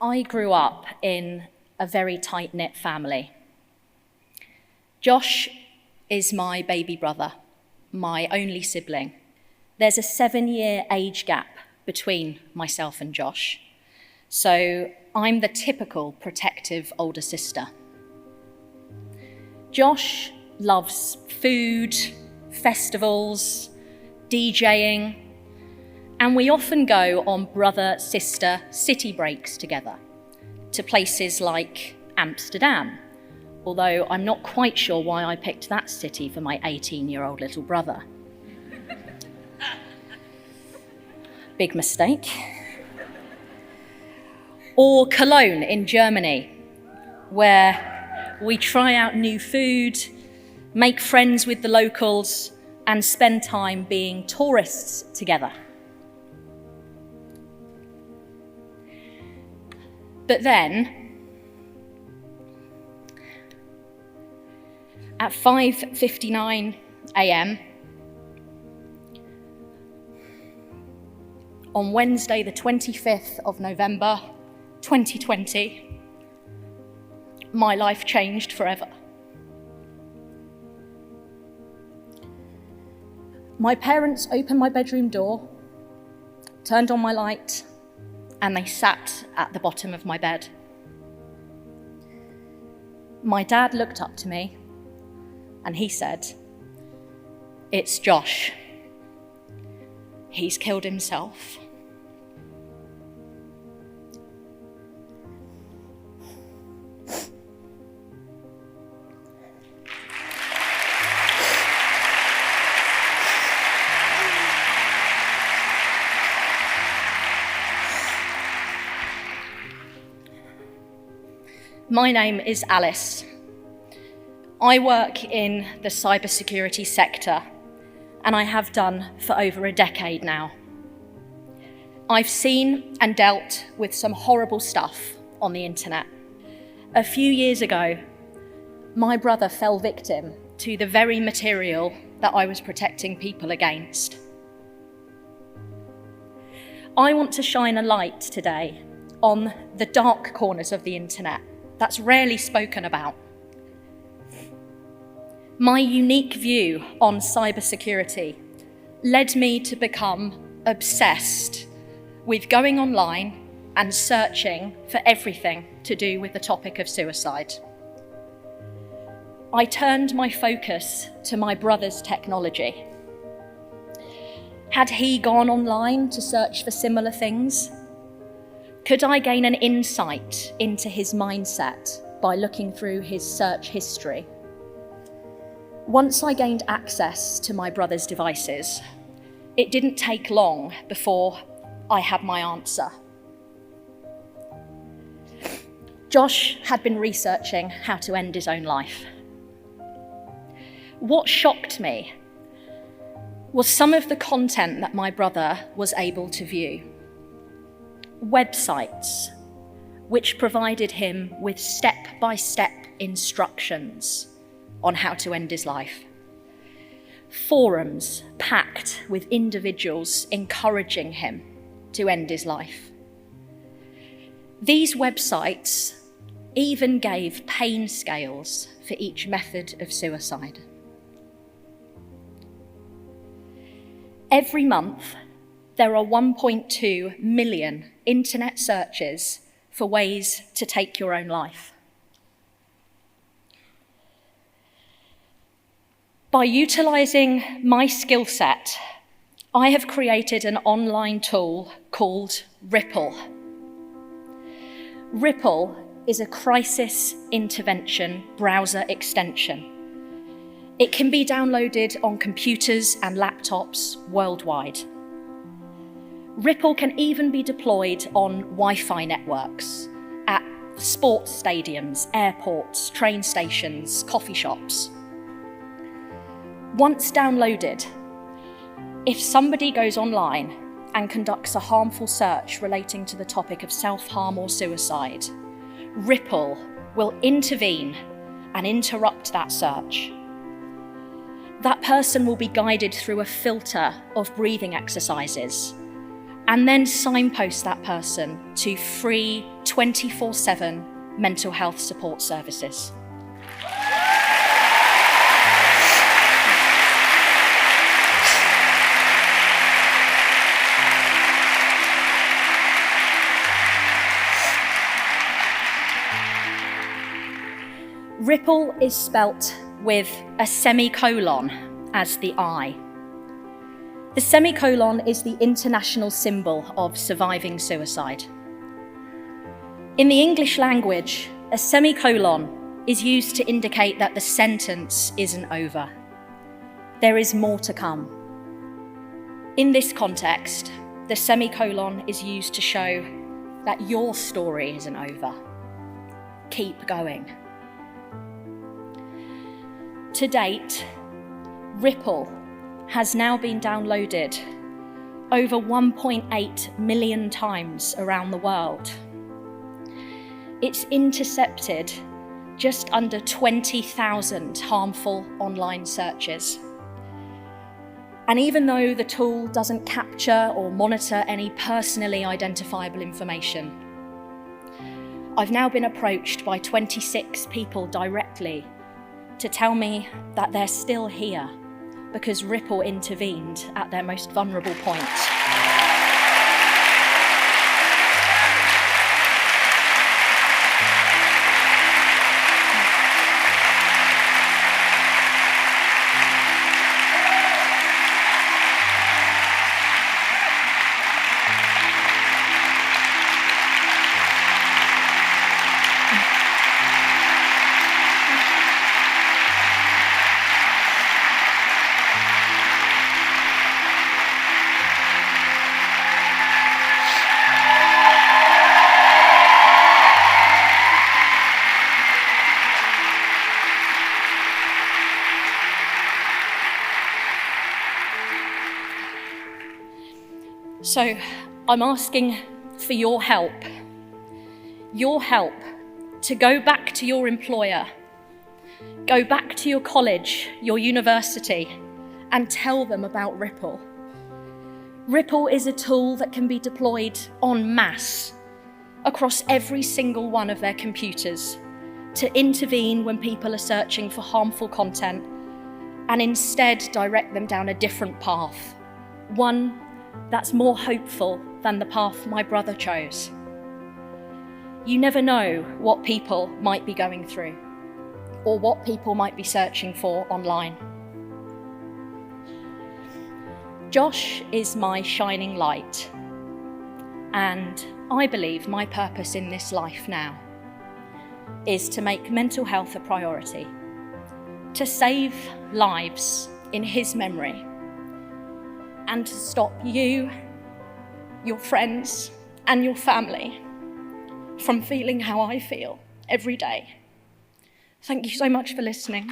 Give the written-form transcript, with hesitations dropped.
I grew up in a very tight-knit family. Josh is my baby brother, my only sibling. There's a 7-year age gap between myself and Josh, so I'm the typical protective older sister. Josh loves food, festivals, DJing, and we often go on brother-sister city breaks together to places like Amsterdam, although I'm not quite sure why I picked that city for my 18-year-old little brother. Big mistake. Or Cologne in Germany, where we try out new food, make friends with the locals, and spend time being tourists together. But then, at 5:59 a.m. on Wednesday, the 25th of November, 2020, my life changed forever. My parents opened my bedroom door, turned on my light, and they sat at the bottom of my bed. My dad looked up to me and he said, "It's Josh. He's killed himself." My name is Alice. I work in the cybersecurity sector, and I have done for over a decade now. I've seen and dealt with some horrible stuff on the internet. A few years ago, my brother fell victim to the very material that I was protecting people against. I want to shine a light today on the dark corners of the internet that's rarely spoken about. My unique view on cybersecurity led me to become obsessed with going online and searching for everything to do with the topic of suicide. I turned my focus to my brother's technology. Had he gone online to search for similar things? Could I gain an insight into his mindset by looking through his search history? Once I gained access to my brother's devices, it didn't take long before I had my answer. Josh had been researching how to end his own life. What shocked me was some of the content that my brother was able to view. Websites which provided him with step-by-step instructions on how to end his life. Forums packed with individuals encouraging him to end his life. These websites even gave pain scales for each method of suicide. Every month, there are 1.2 million internet searches for ways to take your own life. By utilising my skill set, I have created an online tool called Ripple. Ripple is a crisis intervention browser extension. It can be downloaded on computers and laptops worldwide. Ripple can even be deployed on Wi-Fi networks at sports stadiums, airports, train stations, coffee shops. Once downloaded, if somebody goes online and conducts a harmful search relating to the topic of self-harm or suicide, Ripple will intervene and interrupt that search. That person will be guided through a filter of breathing exercises and then signpost that person to free 24/7 mental health support services. Ripple is spelt with a semicolon as the I. The semicolon is the international symbol of surviving suicide. In the English language, a semicolon is used to indicate that the sentence isn't over. There is more to come. In this context, the semicolon is used to show that your story isn't over. Keep going. To date, Ripple has now been downloaded over 1.8 million times around the world. It's intercepted just under 20,000 harmful online searches. And even though the tool doesn't capture or monitor any personally identifiable information, I've now been approached by 26 people directly to tell me that they're still here because Ripple intervened at their most vulnerable point. So I'm asking for your help to go back to your employer, go back to your college, your university, and tell them about Ripple. Ripple is a tool that can be deployed en masse across every single one of their computers to intervene when people are searching for harmful content and instead direct them down a different path, one that's more hopeful than the path my brother chose. You never know what people might be going through or what people might be searching for online. Josh is my shining light, and I believe my purpose in this life now is to make mental health a priority, to save lives in his memory, and to stop you, your friends, and your family from feeling how I feel every day. Thank you so much for listening.